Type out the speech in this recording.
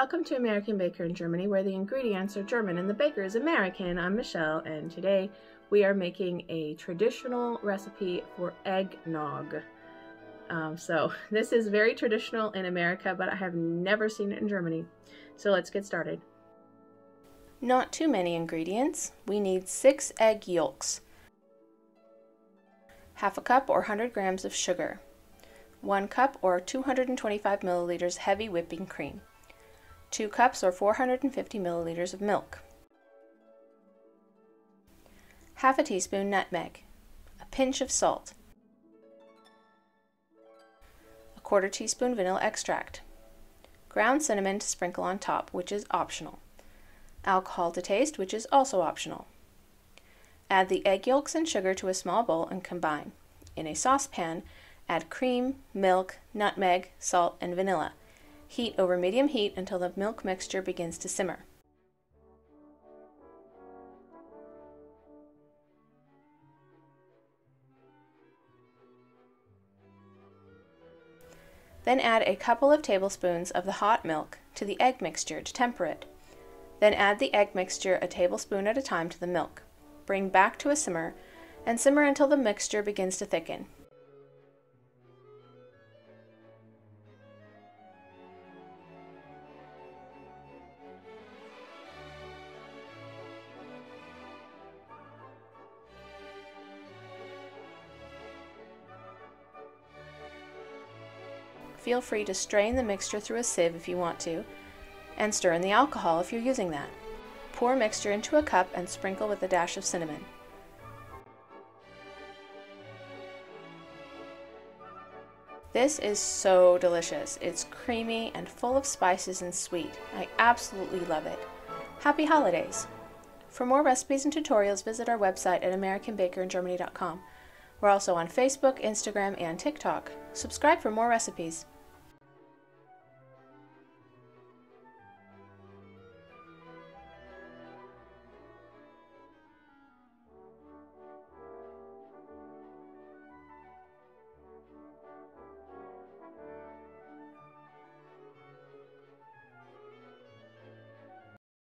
Welcome to American Baker in Germany, where the ingredients are German and the baker is American. I'm Michelle, and today we are making a traditional recipe for eggnog. So this is very traditional in America, but I have never seen it in Germany. So let's get started. Not too many ingredients. We need 6 egg yolks, half a cup or 100 grams of sugar, 1 cup or 225 milliliters heavy whipping cream, 2 cups or 450 milliliters of milk, half a teaspoon nutmeg, a pinch of salt, a 1/4 teaspoon vanilla extract, ground cinnamon to sprinkle on top, which is optional, alcohol to taste, which is also optional. Add the egg yolks and sugar to a small bowl and combine. In a saucepan, add cream, milk, nutmeg, salt, and vanilla. Heat over medium heat until the milk mixture begins to simmer. Then add a couple of tablespoons of the hot milk to the egg mixture to temper it. Then add the egg mixture a tablespoon at a time to the milk. Bring back to a simmer and simmer until the mixture begins to thicken. Feel free to strain the mixture through a sieve if you want to, and stir in the alcohol if you're using that. Pour mixture into a cup and sprinkle with a dash of cinnamon. This is so delicious. It's creamy and full of spices and sweet. I absolutely love it. Happy holidays! For more recipes and tutorials, visit our website at americanbakeringermany.com. We're also on Facebook, Instagram, and TikTok. Subscribe for more recipes.